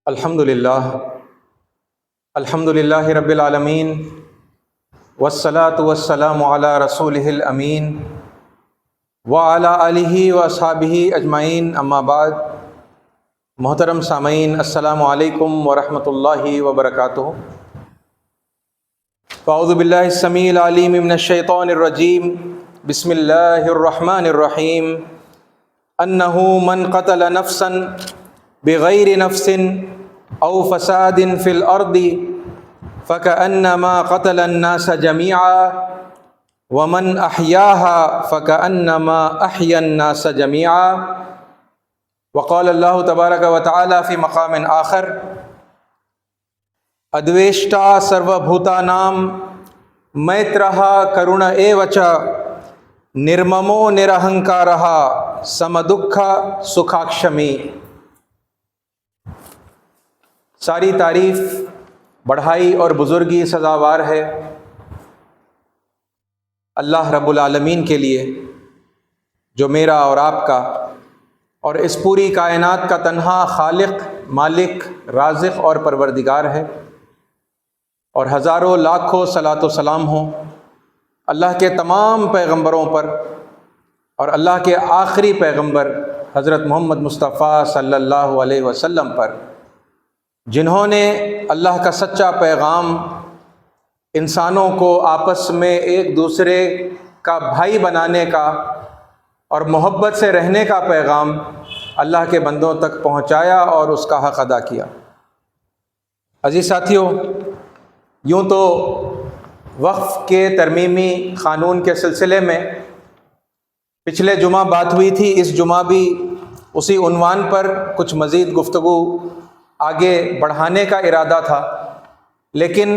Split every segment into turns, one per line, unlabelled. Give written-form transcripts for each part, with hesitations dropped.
الحمدللہ رب العالمین والصلاة والسلام علی رسولہ الامین وعلی آلہ واصحابہ اجمعین، اما بعد۔ محترم سامعین، السلام علیکم ورحمۃ اللہ وبرکاتہ۔ اعوذ باللہ السمیع العلیم من الشیطان الرجیم، بسم اللہ الرحمن الرحیم۔ انہ من قتل نفسا بغیر نفس او فساد فی الارض فکأنما قتل الناس جميعا ومن احیاها فکأنما احیا الناس جميعا۔ وقال اللہ تبارک و تعالی فی مقام آخر، ادویشٹا سروبھوتانام میترہ کرون ایو چ نرممو نرہنکارہ سمدکھ سکھاکشمی۔ ساری تعریف، بڑھائی اور بزرگی سزاوار ہے اللہ رب العالمین کے لیے، جو میرا اور آپ کا اور اس پوری کائنات کا تنہا خالق، مالک، رازق اور پروردگار ہے۔ اور ہزاروں لاکھوں صلاۃ و سلام ہوں اللہ کے تمام پیغمبروں پر اور اللہ کے آخری پیغمبر حضرت محمد مصطفیٰ صلی اللہ علیہ وسلم پر، جنہوں نے اللہ کا سچا پیغام، انسانوں کو آپس میں ایک دوسرے کا بھائی بنانے کا اور محبت سے رہنے کا پیغام اللہ کے بندوں تک پہنچایا اور اس کا حق ادا کیا۔ عزیز ساتھیوں، یوں تو وقف کے ترمیمی قانون کے سلسلے میں پچھلے جمعہ بات ہوئی تھی، اس جمعہ بھی اسی عنوان پر کچھ مزید گفتگو آگے بڑھانے کا ارادہ تھا، لیکن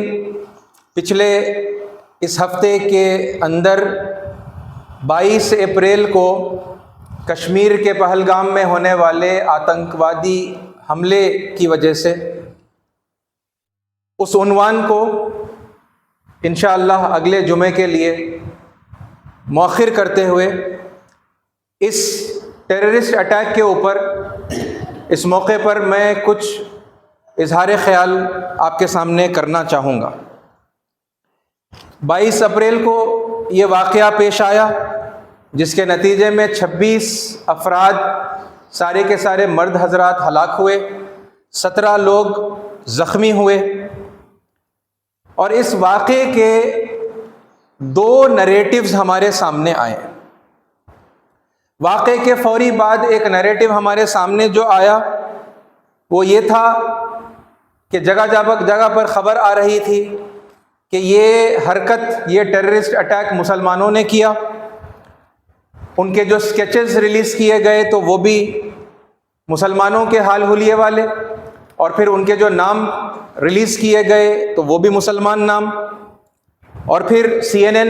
پچھلے اس ہفتے کے اندر 22 اپریل کو کشمیر کے پہلگام میں ہونے والے آتنکوادی حملے کی وجہ سے اس عنوان کو انشاءاللہ اگلے جمعے کے لیے مؤخر کرتے ہوئے اس ٹیررسٹ اٹیک کے اوپر اس موقع پر میں کچھ اظہار خیال آپ کے سامنے کرنا چاہوں گا۔ 22 اپریل کو یہ واقعہ پیش آیا جس کے نتیجے میں 26 افراد، سارے کے سارے مرد حضرات ہلاک ہوئے، 17 لوگ زخمی ہوئے۔ اور اس واقعے کے 2 نریٹیوز ہمارے سامنے آئے۔ واقعے کے فوری بعد ایک نریٹو ہمارے سامنے جو آیا وہ یہ تھا کہ جگہ جگہ پر خبر آ رہی تھی کہ یہ حرکت، یہ ٹیررسٹ اٹیک مسلمانوں نے کیا۔ ان کے جو سکیچز ریلیز کیے گئے تو وہ بھی مسلمانوں کے حال حلیے والے، اور پھر ان کے جو نام ریلیز کیے گئے تو وہ بھی مسلمان نام، اور پھر CNN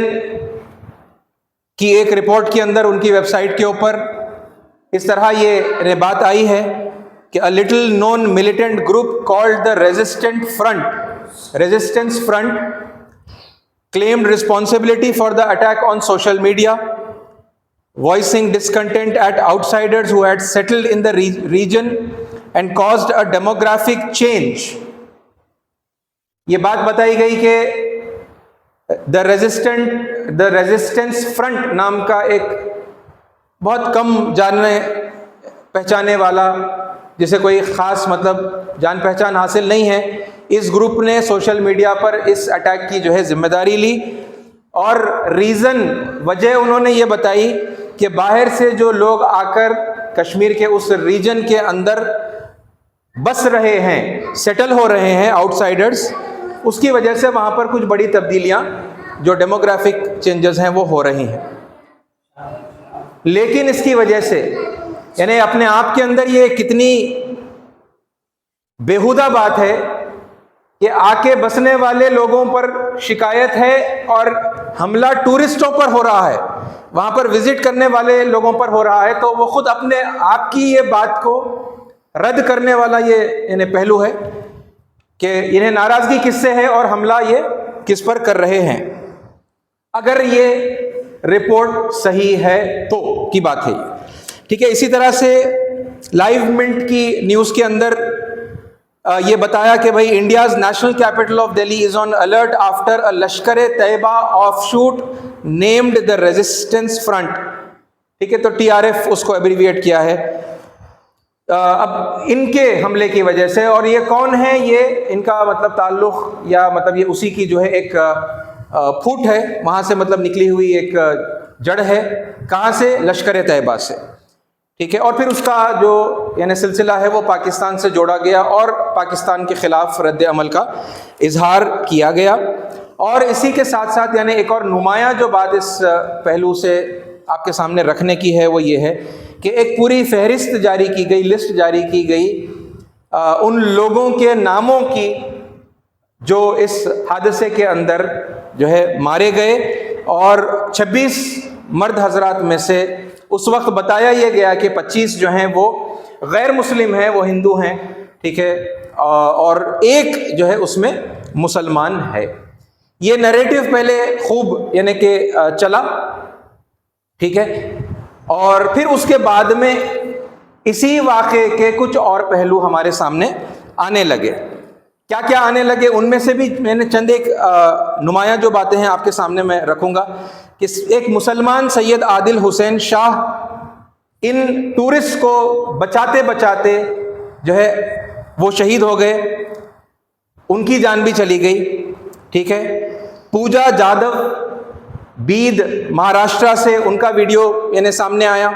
کی ایک رپورٹ کے اندر ان کی ویب سائٹ کے اوپر اس طرح یہ بات آئی ہے کہ a little known militant group called the Resistance Front claimed responsibility for the attack on social media, voicing discontent at outsiders who had settled in the region and caused a demographic change۔ یہ بات بتائی گئی کہ the Resistance Front نام کا ایک بہت کم جاننے پہچانے والا، جسے کوئی خاص جان پہچان حاصل نہیں ہے، اس گروپ نے سوشل میڈیا پر اس اٹیک کی ذمہ داری لی، اور وجہ انہوں نے یہ بتائی کہ باہر سے جو لوگ آ کر کشمیر کے اس ریجن کے اندر بس رہے ہیں، سیٹل ہو رہے ہیں، آؤٹ سائڈرز، اس کی وجہ سے وہاں پر کچھ بڑی تبدیلیاں جو ڈیموگرافک چینجز ہیں وہ ہو رہی ہیں۔ لیکن اس کی وجہ سے یعنی اپنے آپ کے اندر یہ کتنی بیہودہ بات ہے کہ آ کے بسنے والے لوگوں پر شکایت ہے اور حملہ ٹورسٹوں پر ہو رہا ہے، وہاں پر وزٹ کرنے والے لوگوں پر ہو رہا ہے، تو وہ خود اپنے آپ کی یہ بات کو رد کرنے والا یہ پہلو ہے کہ انہیں ناراضگی کس سے ہے اور حملہ یہ کس پر کر رہے ہیں۔ اگر یہ رپورٹ صحیح ہے تو کی بات ہے، ٹھیک ہے۔ اسی طرح سے لائیو منٹ کی نیوز کے اندر یہ بتایا کہ بھائی India's national capital of Delhi is on alert after a Lashkar Taiba offshoot named the resistance front. ٹھیک ہے, تو TRF اس کو ایبریویٹ کیا ہے. اب ان کے حملے کی وجہ سے, اور یہ کون ہے, یہ ان کا مطلب تعلق یا مطلب یہ اسی کی جو ہے ایک پھوٹ ہے, وہاں سے مطلب نکلی ہوئی ایک جڑ ہے. کہاں سے؟ لشکر طیبہ سے. ٹھیک ہے, اور پھر اس کا جو یعنی سلسلہ ہے وہ پاکستان سے جوڑا گیا اور پاکستان کے خلاف رد عمل کا اظہار کیا گیا. اور اسی کے ساتھ ساتھ یعنی ایک اور نمایاں جو بات اس پہلو سے آپ کے سامنے رکھنے کی ہے وہ یہ ہے کہ ایک پوری فہرست جاری کی گئی, لسٹ جاری کی گئی ان لوگوں کے ناموں کی جو اس حادثے کے اندر جو ہے مارے گئے. اور 26 مرد حضرات میں سے اس وقت بتایا یہ گیا کہ 25 جو ہیں وہ غیر مسلم ہیں, وہ ہندو ہیں. ٹھیک ہے, اور ایک جو ہے اس میں مسلمان ہے. یہ نیریٹو پہلے خوب یعنی کہ چلا. ٹھیک ہے, اور پھر اس کے بعد میں اسی واقعے کے کچھ اور پہلو ہمارے سامنے آنے لگے. کیا کیا آنے لگے ان میں سے بھی میں نے چند ایک نمایاں جو باتیں ہیں آپ کے سامنے میں رکھوں گا. کہ ایک مسلمان سید عادل حسین شاہ ان ٹورسٹ کو بچاتے بچاتے جو ہے وہ شہید ہو گئے, ان کی جان بھی چلی گئی. ٹھیک ہے, پوجا جادو بید مہاراشٹرا سے ان کا ویڈیو یعنی سامنے آیا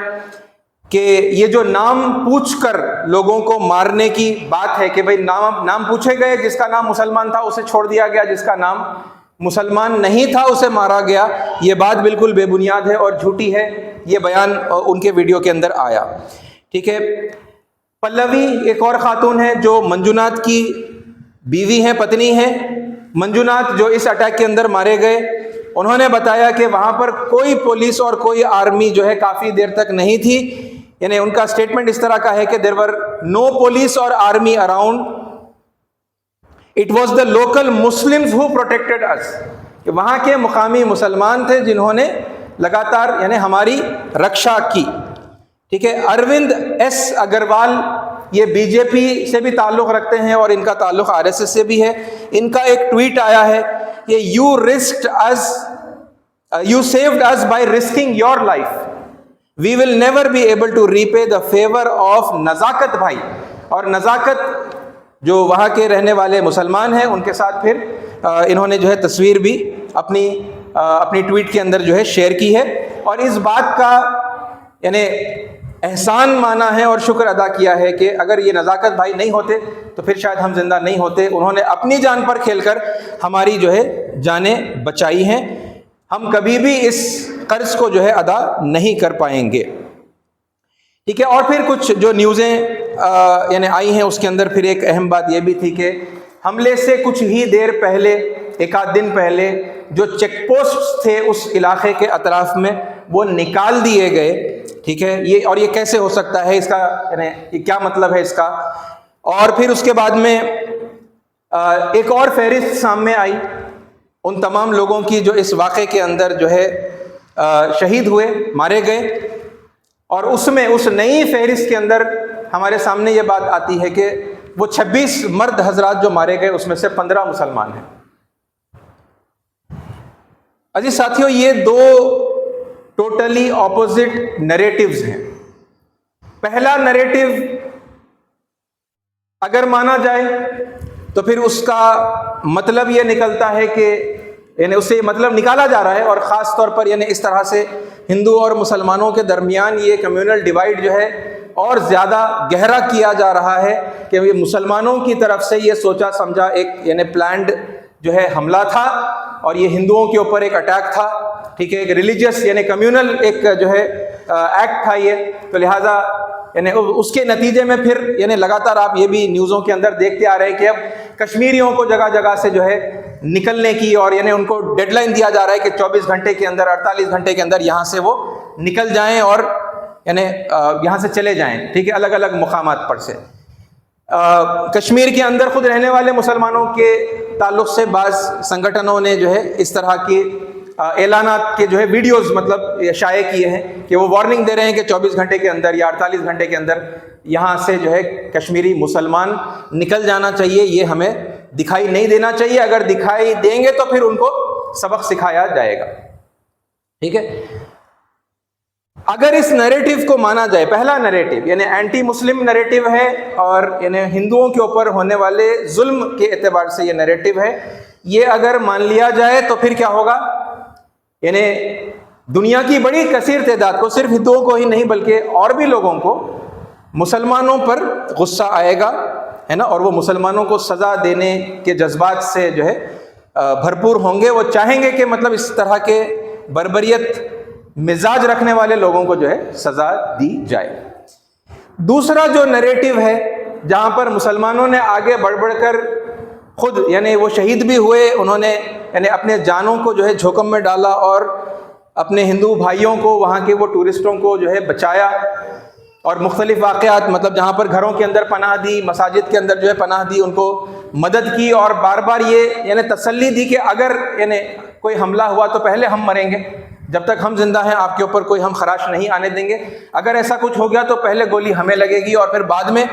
کہ یہ جو نام پوچھ کر لوگوں کو مارنے کی بات ہے کہ بھئی نام پوچھے گئے, جس کا نام مسلمان تھا اسے چھوڑ دیا گیا, جس کا نام مسلمان نہیں تھا اسے مارا گیا. یہ بات بالکل بے بنیاد ہے اور جھوٹی ہے. یہ بیان ان کے ویڈیو کے اندر آیا. ٹھیک ہے, پلوی ایک اور خاتون ہے جو منجوناتھ کی بیوی ہیں, پتنی ہیں. منجوناتھ جو اس اٹیک کے اندر مارے گئے, انہوں نے بتایا کہ وہاں پر کوئی پولیس اور کوئی آرمی جو ہے کافی دیر تک نہیں تھی. یعنی ان کا سٹیٹمنٹ اس طرح کا ہے کہ there were no police or army around. It was the local Muslims who protected us. کہ وہاں کے مقامی مسلمان تھے جنہوں نے لگاتار یعنی ہماری رکشا کی. ٹھیک ہے, اروند ایس اگروال یہ BJP سے بھی تعلق رکھتے ہیں اور ان کا تعلق RSS سے بھی ہے. ان کا ایک ٹویٹ آیا ہے کہ you saved us by risking your life. We will never be able to repay the favor of نزاکت بھائی. اور نزاکت جو وہاں کے رہنے والے مسلمان ہیں ان کے ساتھ پھر انہوں نے جو ہے تصویر بھی اپنی ٹویٹ کے اندر جو ہے شیئر کی ہے, اور اس بات کا یعنی احسان مانا ہے اور شکر ادا کیا ہے کہ اگر یہ نزاکت بھائی نہیں ہوتے تو پھر شاید ہم زندہ نہیں ہوتے. انہوں نے اپنی جان پر کھیل کر ہماری جو ہے جانیں بچائی ہیں. ہم کبھی بھی اس قرض کو جو ہے ادا نہیں کر پائیں گے. ٹھیک ہے, اور پھر کچھ جو نیوزیں یعنی آئی ہیں اس کے اندر پھر ایک اہم بات یہ بھی تھی کہ حملے سے کچھ ہی دیر پہلے, ایک آدھ دن پہلے, جو چیک پوسٹ تھے اس علاقے کے اطراف میں وہ نکال دیے گئے. ٹھیک ہے, اور یہ کیسے ہو سکتا ہے, اس کا یعنی یہ کیا مطلب ہے اس کا. اور پھر اس کے بعد میں ایک اور فہرست سامنے آئی ان تمام لوگوں کی جو اس واقعے کے اندر جو ہے شہید ہوئے, مارے گئے. اور اس میں اس نئی فہرست کے اندر ہمارے سامنے یہ بات آتی ہے کہ وہ 26 مرد حضرات جو مارے گئے اس میں سے 15 مسلمان ہیں. عزیز ساتھیوں, یہ دو ٹوٹلی اپوزٹ نیریٹیوز ہیں. پہلا نیریٹیو اگر مانا جائے تو پھر اس کا مطلب یہ نکلتا ہے کہ یعنی اس سے مطلب نکالا جا رہا ہے, اور خاص طور پر یعنی اس طرح سے ہندو اور مسلمانوں کے درمیان یہ کمیونل ڈیوائڈ جو ہے اور زیادہ گہرا کیا جا رہا ہے کہ یہ مسلمانوں کی طرف سے یہ سوچا سمجھا ایک یعنی پلانڈ جو ہے حملہ تھا, اور یہ ہندوؤں کے اوپر ایک اٹیک تھا. ٹھیک ہے, ایک ریلیجیس یعنی کمیونل ایک جو ہے ایکٹ تھا یہ. تو لہٰذا یعنی اس کے نتیجے میں پھر یعنی لگاتار آپ یہ بھی نیوزوں کے اندر دیکھتے آ رہے ہیں کہ اب کشمیریوں کو جگہ جگہ سے جو ہے نکلنے کی, اور یعنی ان کو ڈیڈ لائن دیا جا رہا ہے کہ 24 گھنٹے کے اندر 48 گھنٹے کے اندر یہاں سے وہ نکل جائیں اور یعنی یہاں سے چلے جائیں. ٹھیک ہے, الگ الگ مقامات پر سے. کشمیر کے اندر خود رہنے والے مسلمانوں کے تعلق سے بعض سنگٹھنوں نے جو ہے اس طرح کی اعلانات کے جو ہے ویڈیوز مطلب شائع کیے ہیں کہ وہ وارننگ دے رہے ہیں کہ 24 گھنٹے کے اندر یا 48 گھنٹے کے اندر یہاں سے جو ہے کشمیری مسلمان نکل جانا چاہیے، یہ ہمیں دکھائی نہیں دینا چاہیے، اگر دکھائی دیں گے تو پھر ان کو سبق سکھایا جائے گا، ٹھیک ہے۔ اگر اس نیریٹو کو مانا جائے، پہلا نیریٹو یعنی اینٹی مسلم نیریٹو ہے، اور یعنی ہندوؤں کے اوپر ہونے والے ظلم کے اعتبار سے یہ نیریٹو ہے، یہ اگر مان لیا جائے تو پھر کیا ہوگا، یعنی دنیا کی بڑی کثیر تعداد کو، صرف ہندوؤں کو ہی نہیں بلکہ اور بھی لوگوں کو، مسلمانوں پر غصہ آئے گا، ہے نا، اور وہ مسلمانوں کو سزا دینے کے جذبات سے جو ہے بھرپور ہوں گے، وہ چاہیں گے کہ مطلب اس طرح کے بربریت مزاج رکھنے والے لوگوں کو جو ہے سزا دی جائے۔ دوسرا جو نیریٹو ہے جہاں پر مسلمانوں نے آگے بڑھ بڑھ کر خود یعنی وہ شہید بھی ہوئے، انہوں نے یعنی اپنے جانوں کو جو ہے جھوکم میں ڈالا اور اپنے ہندو بھائیوں کو، وہاں کے وہ ٹورسٹوں کو جو ہے بچایا، اور مختلف واقعات مطلب جہاں پر گھروں کے اندر پناہ دی، مساجد کے اندر جو ہے پناہ دی، ان کو مدد کی، اور بار بار یہ یعنی تسلی دی کہ اگر یعنی کوئی حملہ ہوا تو پہلے ہم مریں گے، جب تک ہم زندہ ہیں آپ کے اوپر کوئی ہم خراش نہیں آنے دیں گے، اگر ایسا کچھ ہو گیا تو پہلے گولی ہمیں لگے گی اور پھر بعد میں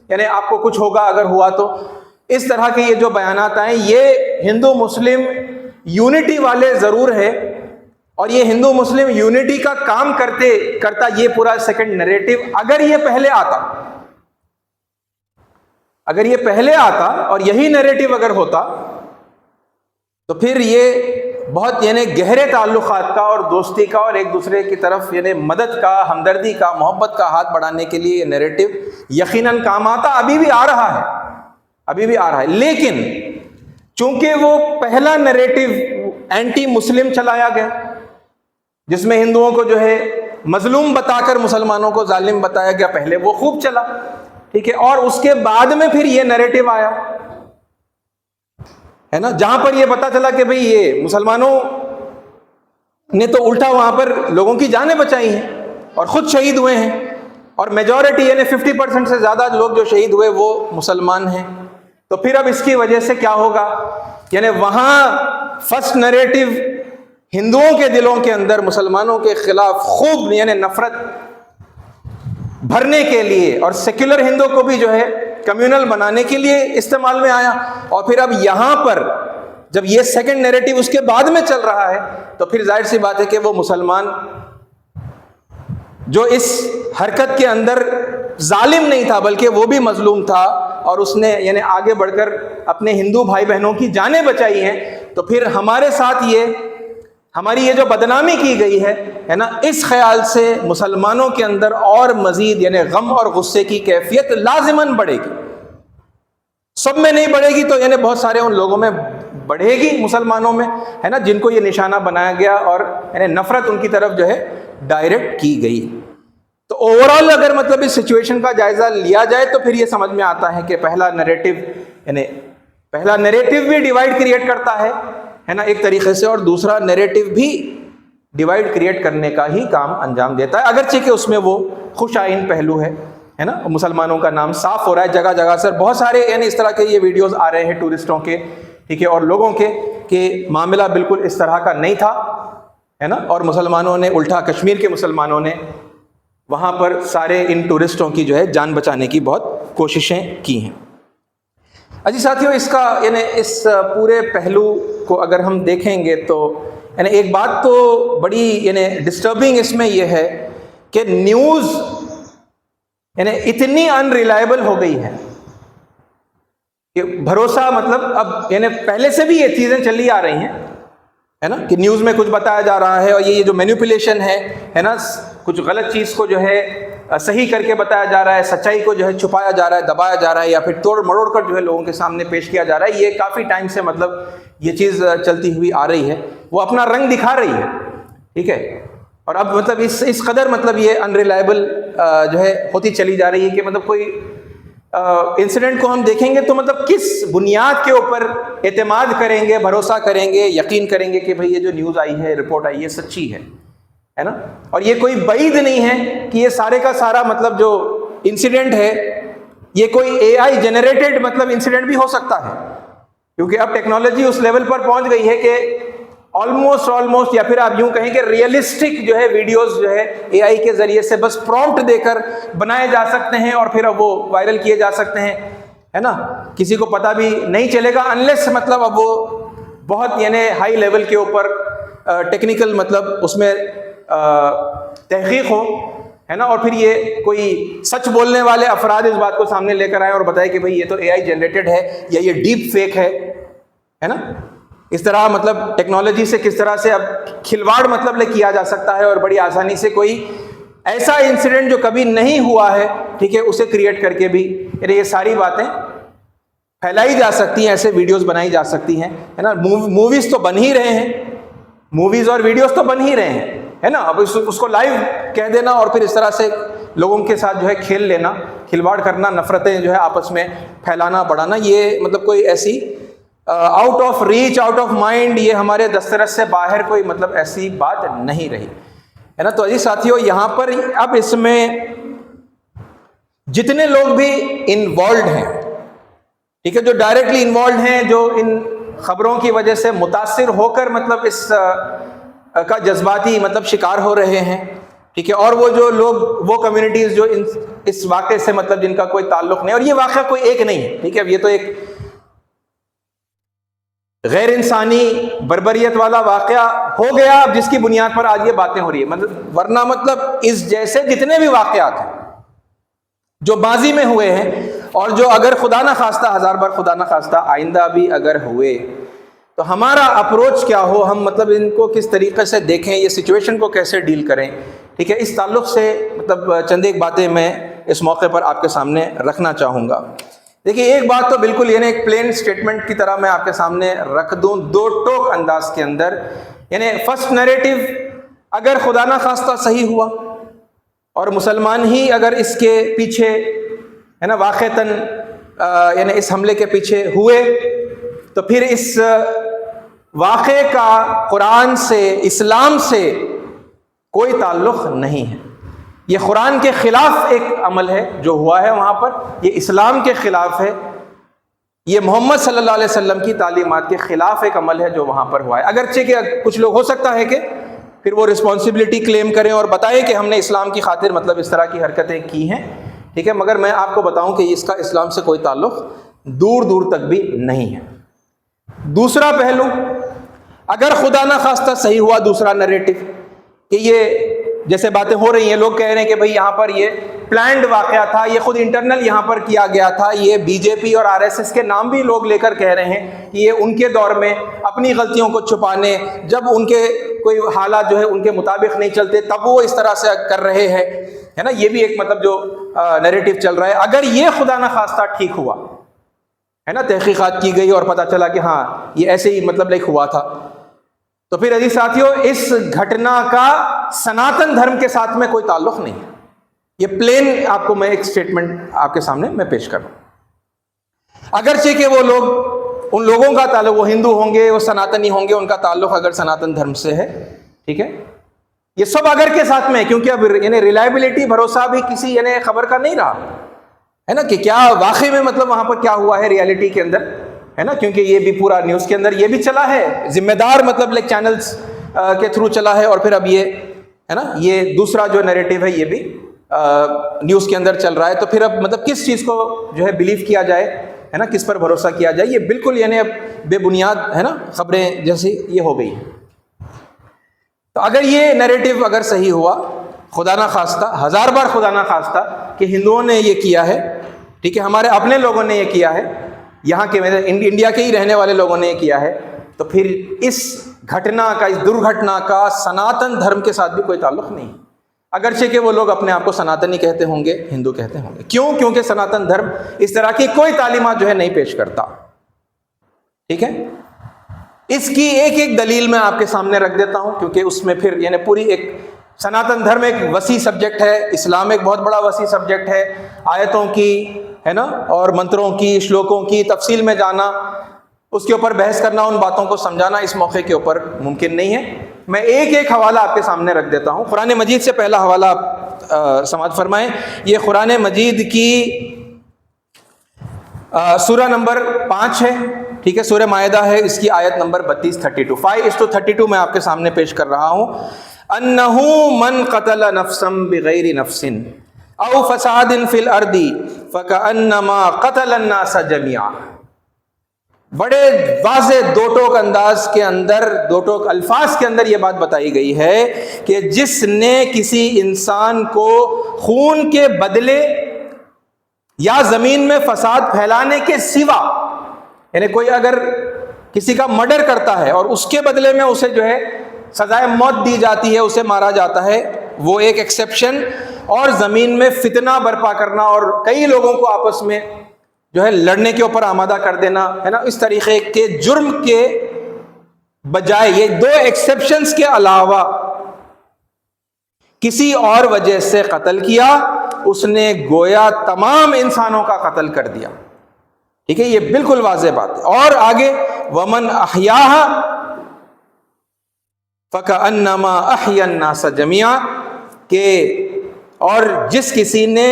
یعنی آپ کو کچھ ہوگا اگر ہوا تو۔ اس طرح کے یہ جو بیانات آئیں، یہ ہندو مسلم یونٹی والے ضرور ہے، اور یہ ہندو مسلم یونٹی کا کام کرتا یہ پورا سیکنڈ نیریٹو اگر یہ پہلے آتا اور یہی نیریٹو اگر ہوتا تو پھر یہ بہت یعنی گہرے تعلقات کا اور دوستی کا اور ایک دوسرے کی طرف یعنی مدد کا، ہمدردی کا، محبت کا ہاتھ بڑھانے کے لیے یہ نیریٹو یقیناً کام آتا، ابھی بھی آ رہا ہے، لیکن چونکہ وہ پہلا نیریٹو اینٹی مسلم چلایا گیا، جس میں ہندوؤں کو جو ہے مظلوم بتا کر مسلمانوں کو ظالم بتایا گیا، پہلے وہ خوب چلا، ٹھیک ہے، اور اس کے بعد میں پھر یہ نیریٹو آیا، ہے نا، جہاں پر یہ پتا چلا کہ بھئی یہ مسلمانوں نے تو الٹا وہاں پر لوگوں کی جانیں بچائی ہیں اور خود شہید ہوئے ہیں، اور میجورٹی یعنی 50% سے زیادہ لوگ جو شہید ہوئے وہ مسلمان ہیں، تو پھر اب اس کی وجہ سے کیا ہوگا، یعنی وہاں فرسٹ نیریٹو ہندوؤں کے دلوں کے اندر مسلمانوں کے خلاف خوب یعنی نفرت بھرنے کے لیے اور سیکولر ہندو کو بھی جو ہے کمیونل بنانے کے لیے استعمال میں آیا، اور پھر اب یہاں پر جب یہ سیکنڈ نیریٹو اس کے بعد میں چل رہا ہے تو پھر ظاہر سی بات ہے کہ وہ مسلمان جو اس حرکت کے اندر ظالم نہیں تھا بلکہ وہ بھی مظلوم تھا، اور اس نے یعنی آگے بڑھ کر اپنے ہندو بھائی بہنوں کی جانیں بچائی ہیں، تو پھر ہمارے ساتھ ہماری یہ جو بدنامی کی گئی ہے نا، اس خیال سے مسلمانوں کے اندر اور مزید یعنی غم اور غصے کی کیفیت لازماً بڑھے گی، سب میں نہیں بڑھے گی تو یعنی بہت سارے ان لوگوں میں بڑھے گی، مسلمانوں میں، ہے نا، جن کو یہ نشانہ بنایا گیا اور یعنی نفرت ان کی طرف جو ہے ڈائریکٹ کی گئی۔ تو اوورآل اگر مطلب اس سچویشن کا جائزہ لیا جائے تو پھر یہ سمجھ میں آتا ہے کہ پہلا نیریٹو بھی ڈیوائڈ کریٹ کرتا ہے نا ایک طریقے سے، اور دوسرا نیریٹو بھی ڈیوائڈ کریٹ کرنے کا ہی کام انجام دیتا ہے، اگرچہ کہ اس میں وہ خوش آئین پہلو ہے نا، مسلمانوں کا نام صاف ہو رہا ہے جگہ جگہ سے، بہت سارے یعنی اس طرح کے یہ ویڈیوز آ رہے ہیں ٹورسٹوں کے، ٹھیک ہے، اور لوگوں کے، کہ معاملہ بالکل اس طرح کا نہیں تھا، ہے نا، اور مسلمانوں نے الٹا، کشمیر کے مسلمانوں نے وہاں پر سارے ان ٹورسٹوں کی جو ہے جان بچانے کی بہت کوششیں کی ہیں۔ اجی ساتھیوں، اس کا یعنی اس پورے پہلو کو اگر ہم دیکھیں گے تو یعنی ایک بات تو بڑی یعنی ڈسٹربنگ اس میں یہ ہے کہ نیوز یعنی اتنی ان ریلائبل ہو گئی ہے کہ بھروسہ مطلب اب یعنی پہلے سے بھی یہ چیزیں چلی آ رہی ہیں، ہے نا، کہ نیوز میں کچھ بتایا جا رہا ہے اور یہ جو مینیپولیشن ہے نا، کچھ غلط چیز کو جو ہے صحیح کر کے بتایا جا رہا ہے، سچائی کو جو ہے چھپایا جا رہا ہے، دبایا جا رہا ہے، یا پھر توڑ مروڑ کر جو ہے لوگوں کے سامنے پیش کیا جا رہا ہے، یہ کافی ٹائم سے مطلب یہ چیز چلتی ہوئی آ رہی ہے، وہ اپنا رنگ دکھا رہی ہے، ٹھیک ہے، اور اب مطلب اس قدر مطلب یہ ان ریلائبل جو ہے ہوتی چلی جا رہی ہے کہ مطلب کوئی انسیڈنٹ کو ہم دیکھیں گے تو مطلب کس بنیاد کے اوپر اعتماد کریں گے، بھروسہ کریں گے، یقین کریں گے کہ بھئی یہ جو نیوز آئی ہے، رپورٹ آئی ہے، سچی ہے نا، اور یہ کوئی بعید نہیں ہے کہ یہ سارے کا سارا مطلب جو انسیڈنٹ ہے یہ کوئی اے آئی جنریٹڈ مطلب انسیڈنٹ بھی ہو سکتا ہے، کیونکہ اب ٹیکنالوجی اس لیول پر پہنچ گئی ہے کہ آلموسٹ یا پھر آپ یوں کہیں کہ ریئلسٹک جو ہے ویڈیوز جو ہے اے آئی کے ذریعے سے بس پرومپٹ دے کر بنائے جا سکتے ہیں اور پھر اب وہ وائرل کیے جا سکتے ہیں، ہے نا. کسی کو پتہ بھی نہیں چلے گا انلیس مطلب اب وہ بہت یعنی ہائی لیول کے اوپر ٹیکنیکل مطلب اس میں تحقیق ہو، ہے نا. اور پھر یہ کوئی سچ بولنے والے افراد اس بات کو سامنے لے کر آئے اور بتائے کہ بھئی یہ تو اے آئی جنریٹڈ ہے یا یہ ڈیپ فیک ہے نا. اس طرح مطلب ٹیکنالوجی سے کس طرح سے اب کھلواڑ مطلب کیا جا سکتا ہے اور بڑی آسانی سے کوئی ایسا انسیڈنٹ جو کبھی نہیں ہوا ہے، ٹھیک ہے، اسے کریٹ کر کے بھی یعنی یہ ساری باتیں پھیلائی جا سکتی ہیں، ایسے ویڈیوز بنائی جا سکتی ہیں، ہے نا. موویز تو بن ہی رہے ہیں، موویز اور ویڈیوز تو بن ہی رہے ہیں، ہے نا. اب اس کو لائیو کہہ دینا اور پھر اس طرح سے لوگوں کے ساتھ جو ہے کھیل لینا، کھلواڑ کرنا، نفرتیں جو ہے آپس میں پھیلانا بڑھانا، یہ مطلب کوئی ایسی out of reach, out of mind, یہ ہمارے دسترس سے باہر کوئی مطلب ایسی بات نہیں رہی، ہے نا. تو عزیز ساتھیو، یہاں پر اب اس میں جتنے لوگ بھی انوالوڈ ہیں، ٹھیک ہے، جو ڈائریکٹلی انوالوڈ ہیں، جو ان خبروں کی وجہ سے متاثر ہو کر مطلب اس کا جذباتی مطلب شکار ہو رہے ہیں، ٹھیک ہے، اور وہ جو لوگ، وہ کمیونٹیز جو اس واقعے سے مطلب جن کا کوئی تعلق نہیں، اور یہ واقعہ کوئی ایک نہیں ہے، ٹھیک ہے. اب یہ تو ایک غیر انسانی بربریت والا واقعہ ہو گیا اب جس کی بنیاد پر آج یہ باتیں ہو رہی ہے، مطلب ورنہ مطلب اس جیسے جتنے بھی واقعات ہیں جو ماضی میں ہوئے ہیں اور جو اگر خدا نہ خواستہ، ہزار بار خدا نہ خواستہ آئندہ بھی اگر ہوئے تو ہمارا اپروچ کیا ہو، ہم مطلب ان کو کس طریقے سے دیکھیں، یہ سچویشن کو کیسے ڈیل کریں، ٹھیک ہے. اس تعلق سے مطلب چند ایک باتیں میں اس موقع پر آپ کے سامنے رکھنا چاہوں گا. دیکھیے، ایک بات تو بالکل یعنی ایک پلین سٹیٹمنٹ کی طرح میں آپ کے سامنے رکھ دوں، دو ٹوک انداز کے اندر، یعنی فرسٹ نیریٹو اگر خدا نہ خواستہ صحیح ہوا اور مسلمان ہی اگر اس کے پیچھے، ہے نا، واقعتاً یعنی اس حملے کے پیچھے ہوئے، تو پھر اس واقعے کا قرآن سے، اسلام سے کوئی تعلق نہیں ہے. یہ قرآن کے خلاف ایک عمل ہے جو ہوا ہے وہاں پر، یہ اسلام کے خلاف ہے، یہ محمد صلی اللہ علیہ وسلم کی تعلیمات کے خلاف ایک عمل ہے جو وہاں پر ہوا ہے. اگرچہ کہ کچھ لوگ ہو سکتا ہے کہ پھر وہ رسپانسبلٹی کلیم کریں اور بتائیں کہ ہم نے اسلام کی خاطر مطلب اس طرح کی حرکتیں کی ہیں، ٹھیک ہے، مگر میں آپ کو بتاؤں کہ اس کا اسلام سے کوئی تعلق دور دور تک بھی نہیں ہے. دوسرا پہلو، اگر خدا نہ خواستہ صحیح ہوا دوسرا نریٹو کہ یہ جیسے باتیں ہو رہی ہیں، لوگ کہہ رہے ہیں کہ بھئی یہاں پر یہ پلانڈ واقعہ تھا، یہ خود انٹرنل یہاں پر کیا گیا تھا، یہ بی جے پی اور آر ایس ایس کے نام بھی لوگ لے کر کہہ رہے ہیں کہ یہ ان کے دور میں اپنی غلطیوں کو چھپانے، جب ان کے کوئی حالات جو ہے ان کے مطابق نہیں چلتے تب وہ اس طرح سے کر رہے ہیں، ہے نا. یہ بھی ایک مطلب جو نیریٹو چل رہا ہے. اگر یہ خدا نہ خواستہ ٹھیک ہوا، ہے نا، تحقیقات کی گئی اور پتہ چلا کہ ہاں یہ ایسے ہی مطلب ہوا تھا، تو پھر عزیز ساتھیو اس گھٹنا کا سناتن دھرم کے ساتھ میں کوئی تعلق نہیں ہے. یہ پلین آپ کو میں ایک سٹیٹمنٹ آپ کے سامنے میں پیش کر رہا ہوں. اگرچہ کہ وہ لوگ، ان لوگوں کا تعلق، وہ ہندو ہوں گے، وہ سناتنی ہوں گے، ان کا تعلق اگر سناتن دھرم سے ہے، ٹھیک ہے، یہ سب اگر کے ساتھ میں، کیونکہ اب یعنی ریلائبلٹی، بھروسہ بھی کسی یعنی خبر کا نہیں رہا، ہے نا، کہ کیا واقعی میں مطلب وہاں پر کیا ہوا ہے ریالٹی کے اندر، ہے نا. کیونکہ یہ بھی پورا نیوز کے اندر یہ بھی چلا ہے، ذمہ دار مطلب چینلز کے تھرو چلا ہے، اور پھر اب یہ، ہے نا، یہ دوسرا جو نیریٹو ہے یہ بھی نیوز کے اندر چل رہا ہے. تو پھر اب مطلب کس چیز کو جو ہے بلیو کیا جائے، ہے نا، کس پر بھروسہ کیا جائے، یہ بالکل یعنی اب بے بنیاد، ہے نا، خبریں جیسی یہ ہو گئی. تو اگر یہ نیریٹو اگر صحیح ہوا، خدا نہ خواستہ، ہزار بار خدا نہ خواستہ کہ ہندوؤں نے یہ کیا ہے، ٹھیک ہے، ہمارے اپنے لوگوں نے یہ کیا ہے، یہاں کے انڈیا کے ہی رہنے والے لوگوں نے یہ کیا ہے، تو پھر اس گھٹنا کا، اس درگھٹنا کا سناتن دھرم کے ساتھ بھی کوئی تعلق نہیں. اگرچہ کہ وہ لوگ اپنے آپ کو سناتنی کہتے ہوں گے، ہندو کہتے ہوں گے. کیوں؟ کیونکہ سناتن دھرم اس طرح کی کوئی تعلیمات جو ہے نہیں پیش کرتا، ٹھیک ہے. اس کی ایک ایک دلیل میں آپ کے سامنے رکھ دیتا ہوں، کیونکہ اس میں پھر یعنی پوری ایک سناتن دھرم ایک وسیع سبجیکٹ ہے، اسلام ایک بہت بڑا وسیع سبجیکٹ ہے. آیتوں کی، ہے نا، اور منتروں کی، شلوکوں کی تفصیل میں جانا، اس کے اوپر بحث کرنا، ان باتوں کو سمجھانا اس موقع کے اوپر ممکن نہیں ہے. میں ایک ایک حوالہ آپ کے سامنے رکھ دیتا ہوں. قرآن مجید سے پہلا حوالہ آپ سماعت فرمائیں. یہ قرآن مجید کی سورہ نمبر 5 ہے، ٹھیک ہے، سورہ مائدہ ہے، اس کی آیت نمبر 32 5:32 میں آپ کے سامنے پیش کر رہا ہوں. انہ من قتل نفسا بغیر نفس او فساد فی الارض فکأنما قتل الناس جميعا. بڑے واضح دو ٹوک انداز کے اندر، دو ٹوک الفاظ کے اندر یہ بات بتائی گئی ہے کہ جس نے کسی انسان کو خون کے بدلے یا زمین میں فساد پھیلانے کے سوا، یعنی کوئی اگر کسی کا مرڈر کرتا ہے اور اس کے بدلے میں اسے جو ہے سزائے موت دی جاتی ہے، اسے مارا جاتا ہے، وہ ایک ایکسیپشن. اور زمین میں فتنہ برپا کرنا اور کئی لوگوں کو آپس میں جو ہے لڑنے کے اوپر آمادہ کر دینا ہے نا، اس طریقے کے جرم کے بجائے یہ دو ایکسیپشنز کے علاوہ کسی اور وجہ سے قتل کیا، اس نے گویا تمام انسانوں کا قتل کر دیا. ٹھیک ہے، یہ بالکل واضح بات ہے. اور آگے ومن احیاھا فکأنما احیا الناس جميعا، کہ اور جس کسی نے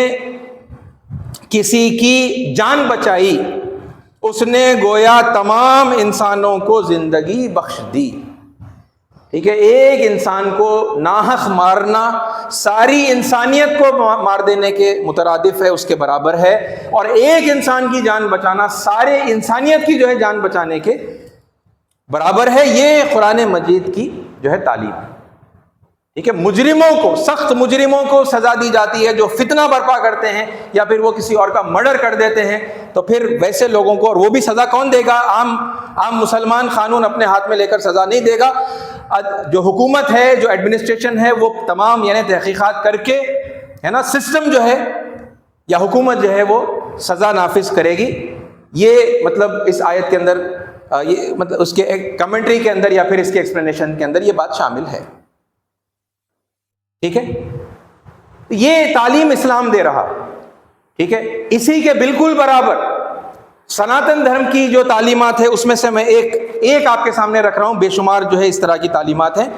کسی کی جان بچائی اس نے گویا تمام انسانوں کو زندگی بخش دی. ٹھیک ہے، ایک انسان کو ناحق مارنا ساری انسانیت کو مار دینے کے مترادف ہے، اس کے برابر ہے. اور ایک انسان کی جان بچانا سارے انسانیت کی جو ہے جان بچانے کے برابر ہے. یہ قرآن مجید کی جو ہے تعلیم ہے. ٹھیک ہے، مجرموں کو، سخت مجرموں کو سزا دی جاتی ہے جو فتنہ برپا کرتے ہیں یا پھر وہ کسی اور کا مرڈر کر دیتے ہیں. تو پھر ویسے لوگوں کو، اور وہ بھی سزا کون دے گا؟ عام مسلمان قانون اپنے ہاتھ میں لے کر سزا نہیں دے گا. جو حکومت ہے، جو ایڈمنسٹریشن ہے، وہ تمام یعنی تحقیقات کر کے ہے نا سسٹم جو ہے یا حکومت جو ہے وہ سزا نافذ کرے گی. یہ مطلب اس آیت کے اندر، یہ مطلب اس کے ایک کمنٹری کے اندر یا پھر اس کے ایکسپلینیشن کے اندر یہ بات شامل ہے. ٹھیک ہے، یہ تعلیم اسلام دے رہا. ٹھیک ہے، اسی کے بالکل برابر سناتن دھرم کی جو تعلیمات ہے اس میں سے میں ایک آپ کے سامنے رکھ رہا ہوں. بے شمار جو ہے اس طرح کی تعلیمات ہیں،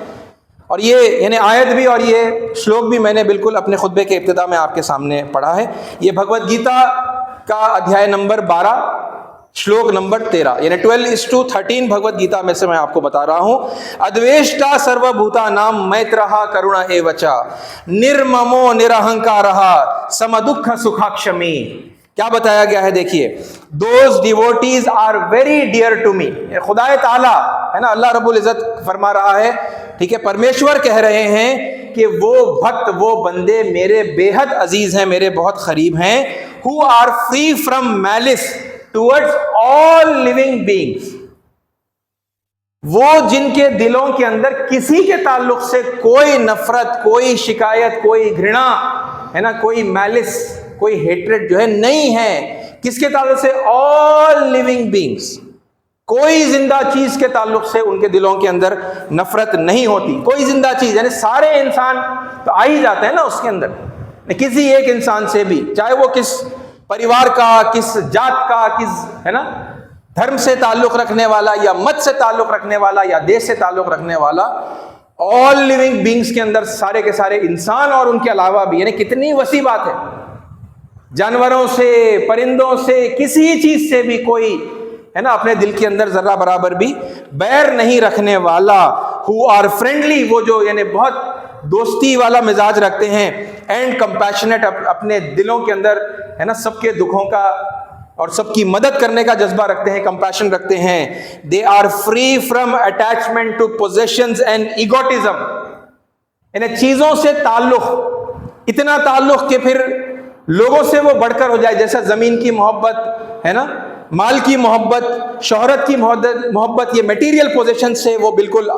اور یہ یعنی آیت بھی اور یہ شلوک بھی میں نے بالکل اپنے خطبے کے ابتدا میں آپ کے سامنے پڑھا ہے. یہ بھگوت گیتا کا ادھیائے نمبر 12 شلوک نمبر 13 یعنی 12:13 بھگوت گیتا میں سے میں آپ کو بتا رہا ہوں. ادویشٹا سرو بھوتا نام میترہا کرونا ایوچا نرممو نرہنکارہا سمدکھ سکھاکشمی. کیا بتایا گیا ہے؟ دیکھیے، those duties are very dear to me. خدا تعالیٰ ہے نا، اللہ رب العزت فرما رہا ہے، ٹھیک ہے، پرمیشور کہہ رہے ہیں کہ وہ بھکت، وہ بندے میرے بے حد عزیز ہیں، میرے بہت قریب ہیں. who are free from malice towards all living beings. وہ جن کے دلوں کے اندر کسی کے تعلق سے کوئی نفرت، کوئی شکایت، کوئی گھرنا ہے نا، کوئی میلس، کوئی ہیٹریڈ جو ہے نہیں ہے. کس کے تعلق سے؟ all living beings. کوئی زندہ چیز کے تعلق سے ان کے دلوں کے اندر نفرت نہیں ہوتی. کوئی زندہ چیز یعنی سارے انسان تو آ ہی جاتے ہیں نا اس کے اندر. کسی ایک انسان سے بھی، چاہے وہ کس پریوار کا، کس جات کا، کس ہے نا دھرم سے تعلق رکھنے والا یا مت سے تعلق رکھنے والا یا دیش سے تعلق رکھنے والا، all living beings کے اندر سارے کے سارے انسان اور ان کے علاوہ بھی، یعنی کتنی وسیع بات ہے. جانوروں سے، پرندوں سے، کسی چیز سے بھی کوئی ہے نا اپنے دل کے اندر ذرہ برابر بھی بیر نہیں رکھنے والا. who are friendly، وہ جو یعنی بہت دوستی والا مزاج رکھتے ہیں. اینڈ کمپیشنیٹ، اپنے دلوں کے اندر ہے نا سب کے دکھوں کا اور سب کی مدد کرنے کا جذبہ رکھتے ہیں، کمپیشن رکھتے ہیں. They are free from attachment to positions and egotism. یعنی چیزوں سے تعلق، اتنا تعلق کہ پھر لوگوں سے وہ بڑھ کر ہو جائے. جیسا زمین کی محبت ہے نا، مال کی محبت، شہرت کی محبت، یہ میٹیریل پوزیشن سے وہ بالکل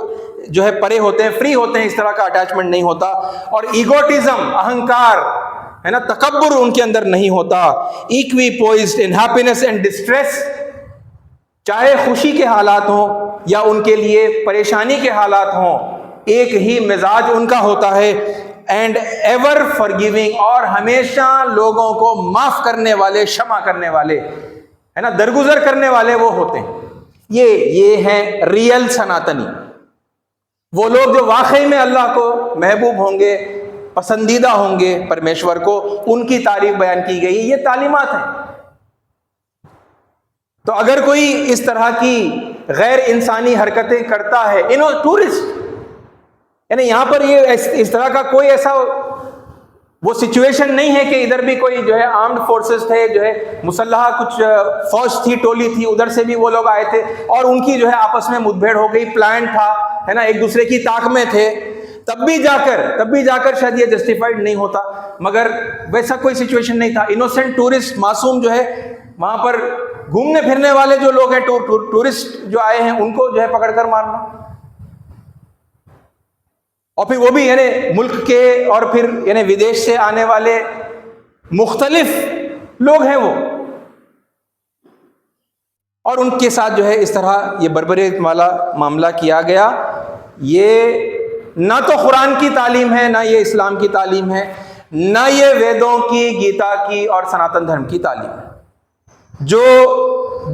جو ہے پرے ہوتے ہیں، فری ہوتے ہیں، اس طرح کا اٹیچمنٹ نہیں ہوتا. اور ایگوٹزم، اہنکار ہے نا، تکبر ان کے اندر نہیں ہوتا. ایکوی پوائزڈ ان ہیپینس اینڈ ڈسٹریس، چاہے خوشی کے حالات ہوں یا ان کے لیے پریشانی کے حالات ہوں، ایک ہی مزاج ان کا ہوتا ہے. اینڈ ایور فارگیونگ، اور ہمیشہ لوگوں کو معاف کرنے والے، شمع کرنے والے ہے نا، درگزر کرنے والے وہ ہوتے ہیں. یہ ہیں ریئل سناتنی، وہ لوگ جو واقعی میں اللہ کو محبوب ہوں گے، پسندیدہ ہوں گے پرمیشور کو. ان کی تعریف بیان کی گئی. یہ تعلیمات ہیں. تو اگر کوئی اس طرح کی غیر انسانی حرکتیں کرتا ہے ٹورسٹ، یعنی یہاں پر یہ اس طرح کا کوئی ایسا وہ سچویشن نہیں ہے کہ ادھر بھی کوئی جو ہے آرمڈ فورسز تھے، جو ہے مسلح کچھ فوج تھی، ٹولی تھی، ادھر سے بھی وہ لوگ آئے تھے اور ان کی جو ہے آپس میں مدبھیڑ ہو گئی، پلان تھا، ہے نا، ایک دوسرے کی طاق میں تھے، تب بھی جا کر شاید یہ جسٹیفائڈ نہیں ہوتا، مگر ویسا کوئی سچویشن نہیں تھا۔ انوسنٹ ٹورسٹ، معصوم جو ہے وہاں پر گھومنے پھرنے والے جو لوگ ہیں، ٹورسٹ جو آئے ہیں، ان کو جو ہے پکڑ کر مارنا، اور پھر وہ بھی یعنی ملک کے اور پھر یعنی ودیش سے آنے والے مختلف لوگ ہیں وہ، اور ان کے ساتھ جو ہے اس طرح یہ بربریت والا معاملہ کیا گیا۔ یہ نہ تو قرآن کی تعلیم ہے، نہ یہ اسلام کی تعلیم ہے، نہ یہ ویدوں کی، گیتا کی اور سناتن دھرم کی تعلیم ہے۔ جو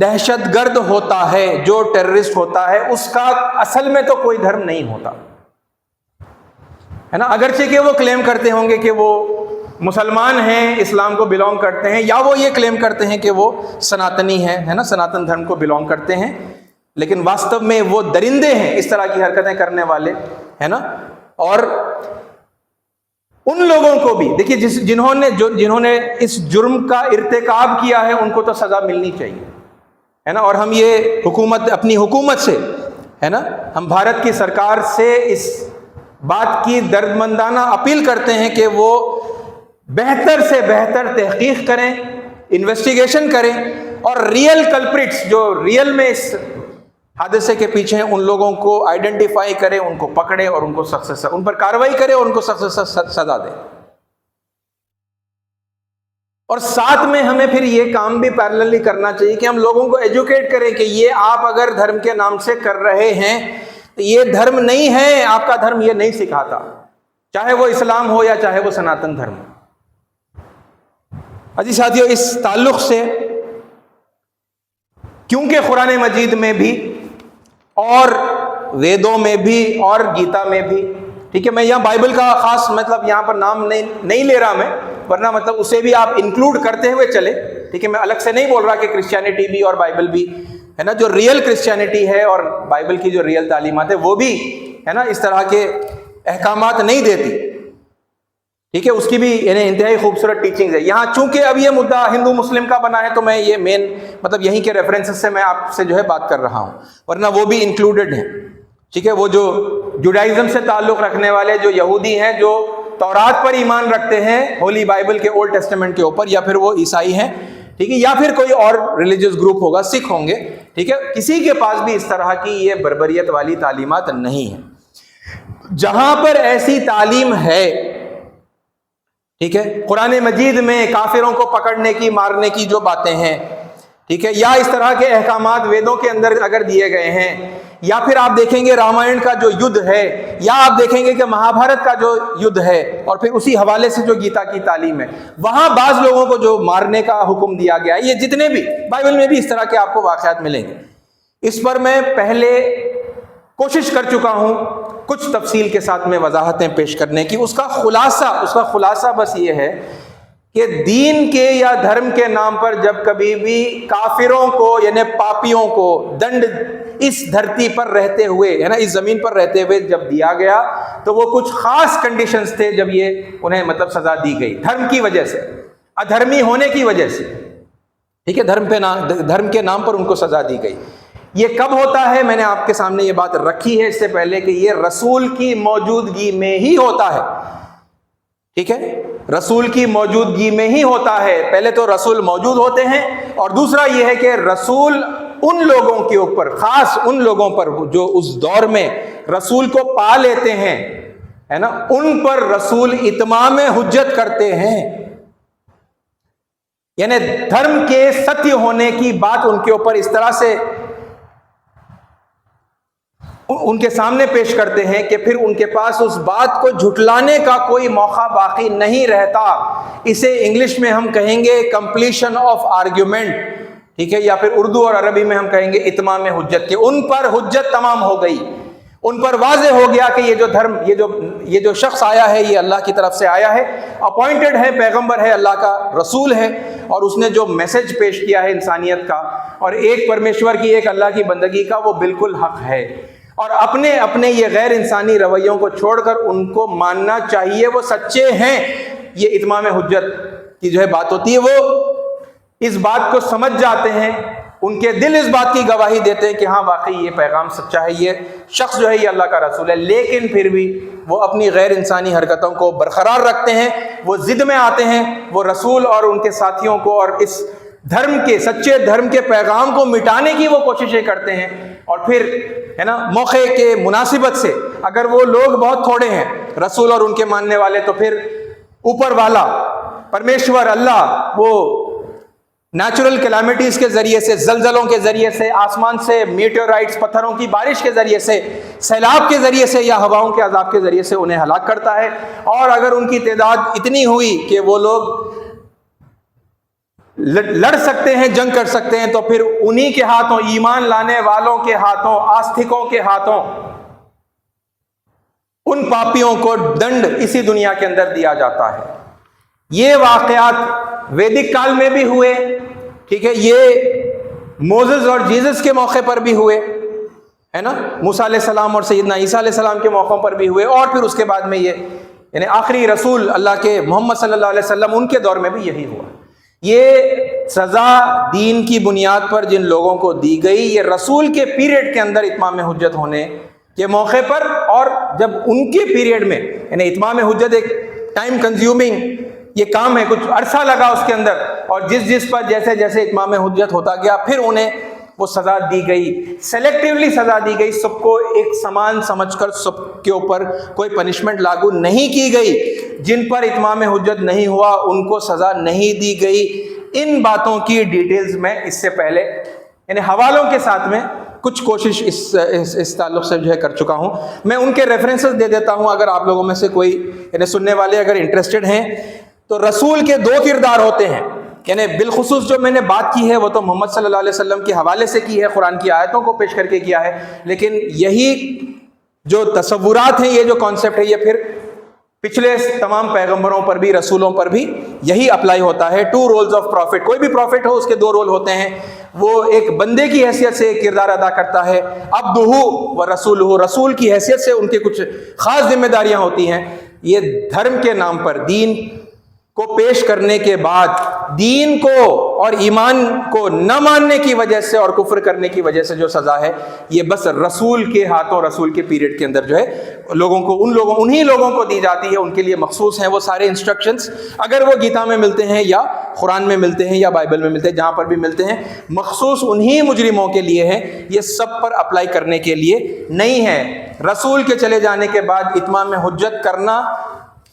دہشت گرد ہوتا ہے، جو ٹیررسٹ ہوتا ہے، اس کا اصل میں تو کوئی دھرم نہیں ہوتا ہے نا، اگرچہ کہ وہ کلیم کرتے ہوں گے کہ وہ مسلمان ہیں، اسلام کو بلونگ کرتے ہیں، یا وہ یہ کلیم کرتے ہیں کہ وہ سناتنی ہیں، ہے نا، سناتن دھرم کو بلونگ کرتے ہیں، لیکن واستو میں وہ درندے ہیں اس طرح کی حرکتیں کرنے والے، ہے نا۔ اور ان لوگوں کو بھی دیکھیے جنہوں نے اس جرم کا ارتکاب کیا ہے، ان کو تو سزا ملنی چاہیے، ہے نا۔ اور ہم یہ اپنی حکومت سے، ہے نا، ہم بھارت کی سرکار سے اس بات کی دردمندانہ اپیل کرتے ہیں کہ وہ بہتر سے بہتر تحقیق کریں، انویسٹیگیشن کریں، اور ریئل کلپریٹس، جو ریئل میں اس حادثے کے پیچھے ہیں، ان لوگوں کو آئیڈینٹیفائی کریں، ان کو پکڑیں اور ان کو سخت سے ان پر کارروائی کریں اور ان کو سخت سے سزا دیں۔ اور ساتھ میں ہمیں پھر یہ کام بھی پیرللی کرنا چاہیے کہ ہم لوگوں کو ایجوکیٹ کریں کہ یہ آپ اگر دھرم کے نام سے کر رہے ہیں تو یہ دھرم نہیں ہے، آپ کا دھرم یہ نہیں سکھاتا، چاہے وہ اسلام ہو یا چاہے وہ سناتن دھرم ہو۔ عزیز ساتھیو، اس تعلق سے کیونکہ قرآن مجید میں بھی اور ویدوں میں بھی اور گیتا میں بھی، ٹھیک ہے، میں یہاں بائبل کا خاص مطلب یہاں پر نام نہیں لے رہا میں، ورنہ مطلب اسے بھی آپ انکلوڈ کرتے ہوئے چلے، ٹھیک ہے، میں الگ سے نہیں بول رہا کہ کرسچینٹی بھی اور بائبل بھی، ہے نا، جو ریئل کرسچینٹی ہے اور بائبل کی جو ریئل تعلیمات ہے وہ بھی، ہے نا، اس طرح کے احکامات نہیں دیتی، ٹھیک ہے، اس کی بھی یعنی انتہائی خوبصورت ٹیچنگز ہے۔ یہاں چونکہ اب یہ مدعا ہندو مسلم کا بنا ہے تو میں یہ مین مطلب یہیں کے ریفرنسز سے میں آپ سے جو ہے بات کر رہا ہوں، ورنہ وہ بھی انکلوڈڈ ہیں، ٹھیک ہے، وہ جو جوڈائزم سے تعلق رکھنے والے جو یہودی ہیں، جو تورات پر ایمان رکھتے ہیں، ہولی بائبل کے اولڈ ٹیسٹمنٹ کے اوپر، یا پھر وہ عیسائی ہیں، ٹھیک ہے، یا پھر کوئی اور ریلیجیس گروپ ہوگا، سکھ ہوں گے، ٹھیک ہے، کسی کے پاس بھی اس طرح کی یہ بربریت والی تعلیمات نہیں ہیں۔ جہاں پر ایسی تعلیم ہے، ٹھیک ہے، قرآن مجید میں کافروں کو پکڑنے کی، مارنے کی جو باتیں ہیں، ٹھیک ہے، یا اس طرح کے احکامات ویدوں کے اندر اگر دیے گئے ہیں، یا پھر آپ دیکھیں گے رامائن کا جو یدھ ہے، یا آپ دیکھیں گے کہ مہابھارت کا جو یدھ ہے، اور پھر اسی حوالے سے جو گیتا کی تعلیم ہے، وہاں بعض لوگوں کو جو مارنے کا حکم دیا گیا ہے، یہ جتنے بھی بائبل میں بھی اس طرح کے آپ کو واقعات ملیں گے۔ اس پر میں پہلے کوشش کر چکا ہوں کچھ تفصیل کے ساتھ میں وضاحتیں پیش کرنے کی۔ اس کا خلاصہ بس یہ ہے کہ دین کے یا دھرم کے نام پر جب کبھی بھی کافروں کو یعنی پاپیوں کو دنڈ اس دھرتی پر رہتے ہوئے، ہے نا، اس زمین پر رہتے ہوئے جب دیا گیا تو وہ کچھ خاص کنڈیشنز تھے جب یہ انہیں مطلب سزا دی گئی، دھرم کی وجہ سے، ادھرمی ہونے کی وجہ سے، ٹھیک ہے، دھرم کے نام پر ان کو سزا دی گئی۔ یہ کب ہوتا ہے؟ میں نے آپ کے سامنے یہ بات رکھی ہے اس سے پہلے کہ یہ رسول کی موجودگی میں ہی ہوتا ہے، ٹھیک ہے، رسول کی موجودگی میں ہی ہوتا ہے۔ پہلے تو رسول موجود ہوتے ہیں، اور دوسرا یہ ہے کہ رسول ان لوگوں کے اوپر، خاص ان لوگوں پر جو اس دور میں رسول کو پا لیتے ہیں، ہے نا، ان پر رسول اتمام حجت کرتے ہیں، یعنی دھرم کے ستیہ ہونے کی بات ان کے اوپر اس طرح سے ان کے سامنے پیش کرتے ہیں کہ پھر ان کے پاس اس بات کو جھٹلانے کا کوئی موقع باقی نہیں رہتا۔ اسے انگلش میں ہم کہیں گے کمپلیشن آف آرگیومنٹ، ٹھیک ہے، یا پھر اردو اور عربی میں ہم کہیں گے اتمام حجت، کہ ان پر حجت تمام ہو گئی، ان پر واضح ہو گیا کہ یہ جو دھرم، یہ جو شخص آیا ہے یہ اللہ کی طرف سے آیا ہے، اپوائنٹڈ ہے، پیغمبر ہے، اللہ کا رسول ہے، اور اس نے جو میسج پیش کیا ہے انسانیت کا اور ایک پرمیشور کی، ایک اللہ کی بندگی کا، وہ بالکل حق ہے، اور اپنے اپنے یہ غیر انسانی رویوں کو چھوڑ کر ان کو ماننا چاہیے، وہ سچے ہیں۔ یہ اتمام حجت کی جو ہے بات ہوتی ہے، وہ اس بات کو سمجھ جاتے ہیں، ان کے دل اس بات کی گواہی دیتے ہیں کہ ہاں واقعی یہ پیغام سچا ہے، یہ شخص جو ہے یہ اللہ کا رسول ہے، لیکن پھر بھی وہ اپنی غیر انسانی حرکتوں کو برقرار رکھتے ہیں، وہ ضد میں آتے ہیں، وہ رسول اور ان کے ساتھیوں کو اور اس دھرم کے، سچے دھرم کے پیغام کو مٹانے کی وہ کوششیں کرتے ہیں، اور پھر ہے نا موقع کے مناسبت سے اگر وہ لوگ بہت تھوڑے ہیں رسول اور ان کے ماننے والے، تو پھر اوپر والا پرمیشور اللہ وہ نیچرل کیلامیٹیز کے ذریعے سے، زلزلوں کے ذریعے سے، آسمان سے میٹیورائٹس، پتھروں کی بارش کے ذریعے سے، سیلاب کے ذریعے سے یا ہواؤں کے عذاب کے ذریعے سے انہیں ہلاک کرتا ہے۔ اور اگر ان کی تعداد اتنی ہوئی کہ وہ لوگ لڑ سکتے ہیں، جنگ کر سکتے ہیں، تو پھر انہی کے ہاتھوں، ایمان لانے والوں کے ہاتھوں، آستھکوں کے ہاتھوں ان پاپیوں کو دنڈ اسی دنیا کے اندر دیا جاتا ہے۔ یہ واقعات ویدک کال میں بھی ہوئے، ٹھیک ہے، یہ موسیس اور جیسس کے موقع پر بھی ہوئے، ہے نا، موسیٰ علیہ السلام اور سیدنا عیسیٰ علیہ السلام کے موقعوں پر بھی ہوئے، اور پھر اس کے بعد میں یہ یعنی آخری رسول اللہ کے محمد صلی اللہ علیہ وسلم، ان کے دور میں بھی یہی ہوا۔ یہ سزا دین کی بنیاد پر جن لوگوں کو دی گئی، یہ رسول کے پیریڈ کے اندر اتمام حجت ہونے کے موقع پر، اور جب ان کے پیریڈ میں یعنی اتمام حجت ایک ٹائم کنزیومنگ یہ کام ہے، کچھ عرصہ لگا اس کے اندر، اور جس پر جیسے جیسے اتمام حجت ہوتا گیا پھر انہیں وہ سزا دی گئی، سلیکٹیولی سزا دی گئی، سب کو ایک سامان سمجھ کر سب کے اوپر کوئی پنشمنٹ لاگو نہیں کی گئی۔ جن پر اتمام حجت نہیں ہوا ان کو سزا نہیں دی گئی۔ ان باتوں کی ڈیٹیلز میں اس سے پہلے یعنی حوالوں کے ساتھ میں کچھ کوشش اس تعلق سے جو ہے کر چکا ہوں۔ میں ان کے ریفرنسز دے دیتا ہوں اگر آپ لوگوں میں سے کوئی یعنی سننے والے اگر انٹرسٹڈ ہیں۔ تو رسول کے دو کردار ہوتے ہیں، یعنی بالخصوص جو میں نے بات کی ہے وہ تو محمد صلی اللہ علیہ وسلم کے حوالے سے کی ہے، قرآن کی آیتوں کو پیش کر کے کیا ہے، لیکن یہی جو تصورات ہیں، یہ جو کانسیپٹ ہے، یہ پھر پچھلے تمام پیغمبروں پر بھی، رسولوں پر بھی یہی اپلائی ہوتا ہے۔ 2 رولز آف پروفٹ، کوئی بھی پروفٹ ہو اس کے 2 رول ہوتے ہیں۔ وہ ایک بندے کی حیثیت سے ایک کردار ادا کرتا ہے، عبدہ و رسولہ، رسول کی حیثیت سے ان کے کچھ خاص ذمہ داریاں ہوتی ہیں۔ یہ دھرم کے نام پر دین کو پیش کرنے کے بعد دین کو اور ایمان کو نہ ماننے کی وجہ سے اور کفر کرنے کی وجہ سے جو سزا ہے، یہ بس رسول کے ہاتھوں، رسول کے پیریڈ کے اندر جو ہے لوگوں کو انہی لوگوں کو دی جاتی ہے، ان کے لیے مخصوص ہیں وہ سارے انسٹرکشنز، اگر وہ گیتا میں ملتے ہیں یا قرآن میں ملتے ہیں یا بائبل میں ملتے ہیں، جہاں پر بھی ملتے ہیں، مخصوص انہی مجرموں کے لیے ہیں، یہ سب پر اپلائی کرنے کے لیے نہیں ہے۔ رسول کے چلے جانے کے بعد اتمام حجت کرنا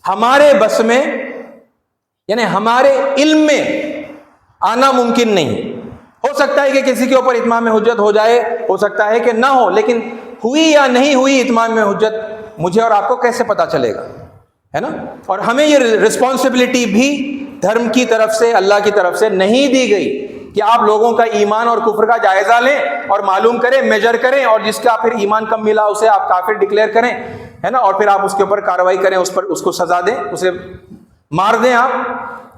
ہمارے بس میں یعنی ہمارے علم میں آنا ممکن نہیں۔ ہو سکتا ہے کہ کسی کے اوپر اتمام حجت ہو جائے، ہو سکتا ہے کہ نہ ہو، لیکن ہوئی یا نہیں ہوئی اتمام حجت مجھے اور آپ کو کیسے پتا چلے گا، ہے نا؟ اور ہمیں یہ رسپانسبلٹی بھی دھرم کی طرف سے، اللہ کی طرف سے نہیں دی گئی کہ آپ لوگوں کا ایمان اور کفر کا جائزہ لیں اور معلوم کریں، میجر کریں، اور جس کا پھر ایمان کم ملا اسے آپ کافر ڈکلیئر کریں، ہے نا، اور پھر آپ اس کے اوپر کارروائی کریں، اس کو سزا دیں، اسے مار دیں، آپ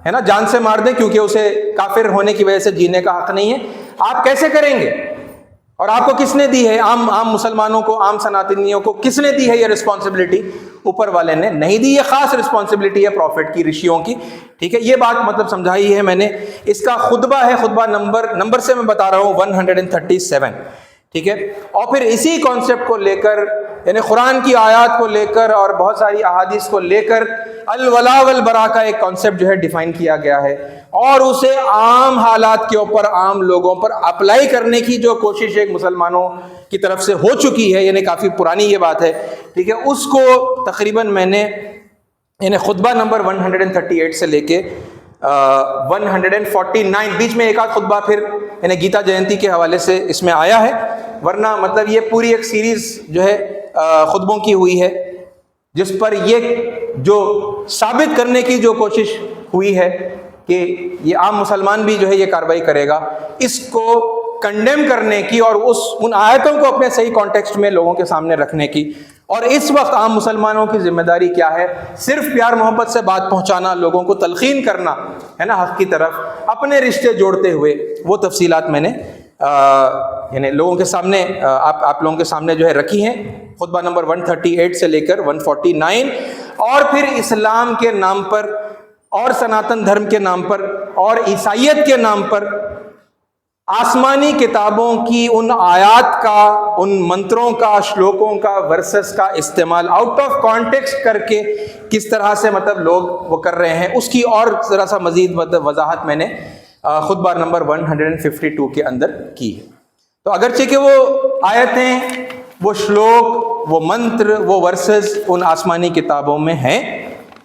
ہے نا، جان سے مار دیں، کیونکہ اسے کافر ہونے کی وجہ سے جینے کا حق نہیں ہے۔ آپ کیسے کریں گے؟ اور آپ کو کس نے دی ہے؟ عام مسلمانوں کو، عام سناتنیوں کو کس نے دی ہے یہ رسپانسبلٹی؟ اوپر والے نے نہیں دی، یہ خاص رسپانسبلٹی ہے پروفٹ کی، رشیوں کی، ٹھیک ہے۔ یہ بات مطلب سمجھائی ہے میں نے۔ اس کا خطبہ ہے، خطبہ نمبر سے میں بتا رہا ہوں 137، ٹھیک ہے۔ اور پھر اسی کانسیپٹ کو لے کر یعنی قرآن کی آیات کو لے کر اور بہت ساری احادیث کو لے کر الولاء والبراء کا ایک کانسیپٹ جو ہے ڈیفائن کیا گیا ہے، اور اسے عام حالات کے اوپر، عام لوگوں پر اپلائی کرنے کی جو کوشش ایک مسلمانوں کی طرف سے ہو چکی ہے، یعنی کافی پرانی یہ بات ہے، ٹھیک ہے۔ اس کو تقریباً میں نے یعنی خطبہ نمبر 138 سے لے کے 149 بیچ میں ایک آدھ خطبہ پھر یعنی گیتا جینتی کے حوالے سے اس میں آیا ہے، ورنہ مطلب یہ پوری ایک سیریز جو ہے خطبوں کی ہوئی ہے، جس پر یہ جو ثابت کرنے کی جو کوشش ہوئی ہے کہ یہ عام مسلمان بھی جو ہے یہ کارروائی کرے گا، اس کو کنڈیم کرنے کی اور ان آیتوں کو اپنے صحیح کانٹیکسٹ میں لوگوں کے سامنے رکھنے کی اور اس وقت عام مسلمانوں کی ذمہ داری کیا ہے؟ صرف پیار محبت سے بات پہنچانا، لوگوں کو تلقین کرنا ہے نا حق کی طرف، اپنے رشتے جوڑتے ہوئے۔ وہ تفصیلات میں نے یعنی لوگوں کے سامنے آپ لوگوں کے سامنے جو ہے رکھی ہیں، خطبہ نمبر 138 سے لے کر 149۔ اور پھر اسلام کے نام پر اور سناتن دھرم کے نام پر اور عیسائیت کے نام پر آسمانی کتابوں کی ان آیات کا، ان منتروں کا، شلوکوں کا، ورسز کا استعمال آؤٹ آف کانٹیکسٹ کر کے کس طرح سے مطلب لوگ وہ کر رہے ہیں، اس کی اور ذرا سا مزید وضاحت میں نے خطبہ نمبر 152 کے اندر کی ہے۔ تو اگرچہ کہ وہ آیتیں، وہ شلوک، وہ منتر، وہ ورسز ان آسمانی کتابوں میں ہیں،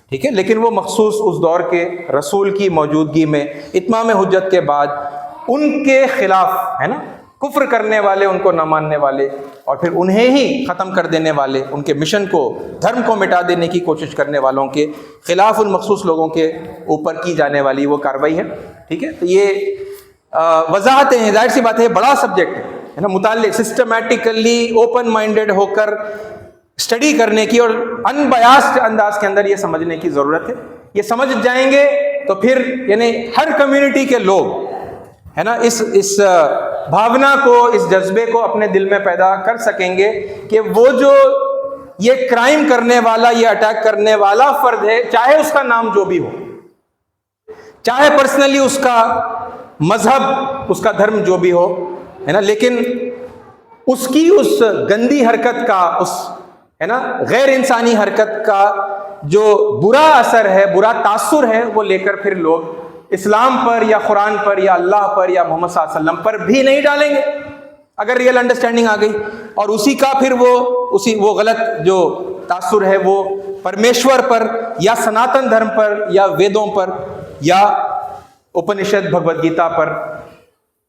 ٹھیک ہے، لیکن وہ مخصوص اس دور کے رسول کی موجودگی میں اتمام حجت کے بعد ان کے خلاف ہے نا، کفر کرنے والے، ان کو نہ ماننے والے، اور پھر انہیں ہی ختم کر دینے والے، ان کے مشن کو، دھرم کو مٹا دینے کی کوشش کرنے والوں کے خلاف ان مخصوص لوگوں کے اوپر کی جانے والی وہ کارروائی ہے، ٹھیک ہے۔ تو یہ وضاحتیں ہیں، ظاہر سی بات ہے بڑا سبجیکٹ ہے نا، متعلق سسٹمیٹیکلی اوپن مائنڈیڈ ہو کر اسٹڈی کرنے کی اور ان بایاسڈ انداز کے اندر یہ سمجھنے کی ضرورت ہے۔ یہ سمجھ جائیں گے تو پھر یعنی ہر کمیونٹی کے لوگ ہے نا اس بھاونا کو، اس جذبے کو اپنے دل میں پیدا کر سکیں گے کہ وہ جو یہ کرائم کرنے والا، یہ اٹیک کرنے والا فرد ہے، چاہے اس کا نام جو بھی ہو، چاہے پرسنلی اس کا مذہب، اس کا دھرم جو بھی ہو، ہے نا، لیکن اس کی اس گندی حرکت کا، اس ہے نا غیر انسانی حرکت کا جو برا اثر ہے، برا تاثر ہے، وہ لے کر پھر لوگ اسلام پر یا قرآن پر یا اللہ پر یا محمد صلی اللہ علیہ وسلم پر بھی نہیں ڈالیں گے، اگر ریئل انڈرسٹینڈنگ آ گئی۔ اور اسی کا پھر وہ غلط جو تاثر ہے وہ پرمیشور پر یا سناتن دھرم پر یا ویدوں پر یا اپنشد بھگوت گیتا پر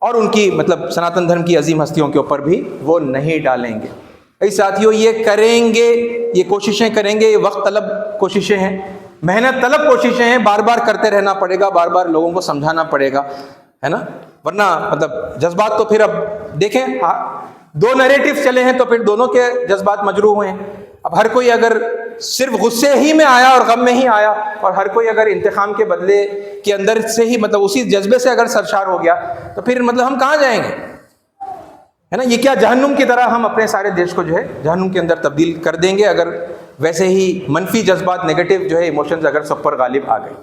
اور ان کی مطلب سناتن دھرم کی عظیم ہستیوں کے اوپر بھی وہ نہیں ڈالیں گے۔ اے ساتھیوں، یہ کریں گے، یہ کوششیں کریں گے، یہ وقت طلب کوششیں ہیں، محنت طلب کوششیں ہیں، بار بار کرتے رہنا پڑے گا، بار بار لوگوں کو سمجھانا پڑے گا، ہے نا، ورنہ مطلب جذبات تو پھر اب دیکھیں دو نیریٹو چلے ہیں تو پھر دونوں کے جذبات مجروح ہوئے ہیں۔ اب ہر کوئی اگر صرف غصے ہی میں آیا اور غم میں ہی آیا، اور ہر کوئی اگر انتقام کے بدلے کے اندر سے ہی مطلب اسی جذبے سے اگر سرشار ہو گیا تو پھر مطلب ہم کہاں جائیں گے، ہے نا؟ یہ کیا جہنم کی طرح ہم اپنے سارے دیش کو جو ہے جہنم کے اندر تبدیل کر دیں گے اگر ویسے ہی منفی جذبات، نیگیٹو جو ہے ایموشنز اگر سب پر غالب آ گئے۔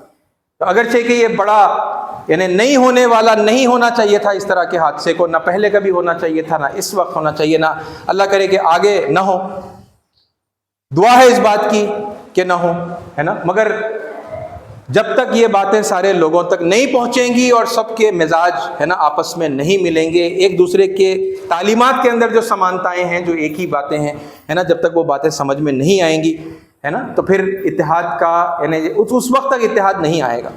تو اگرچہ کہ یہ بڑا یعنی نہیں ہونے والا، نہیں ہونا چاہیے تھا اس طرح کے حادثے کو، نہ پہلے کبھی ہونا چاہیے تھا، نہ اس وقت ہونا چاہیے، نہ اللہ کرے کہ آگے نہ ہو، دعا ہے اس بات کی کہ نہ ہو، ہے نا، مگر جب تک یہ باتیں سارے لوگوں تک نہیں پہنچیں گی اور سب کے مزاج ہے نا آپس میں نہیں ملیں گے، ایک دوسرے کے تعلیمات کے اندر جو سمانتائیں ہیں، جو ایک ہی باتیں ہیں، ہے نا، جب تک وہ باتیں سمجھ میں نہیں آئیں گی، ہے نا، تو پھر اتحاد کا یعنی اس وقت تک اتحاد نہیں آئے گا۔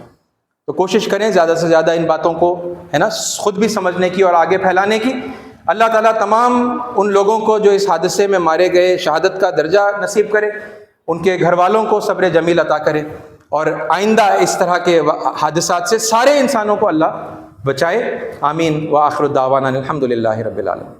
تو کوشش کریں زیادہ سے زیادہ ان باتوں کو ہے نا خود بھی سمجھنے کی اور آگے پھیلانے کی۔ اللہ تعالیٰ تمام ان لوگوں کو جو اس حادثے میں مارے گئے شہادت کا درجہ نصیب کرے، ان کے گھر والوں کو صبر جمیل عطا کرے، اور آئندہ اس طرح کے حادثات سے سارے انسانوں کو اللہ بچائے۔ آمین۔ وآخر دعوانا الحمد للہ رب العالمین۔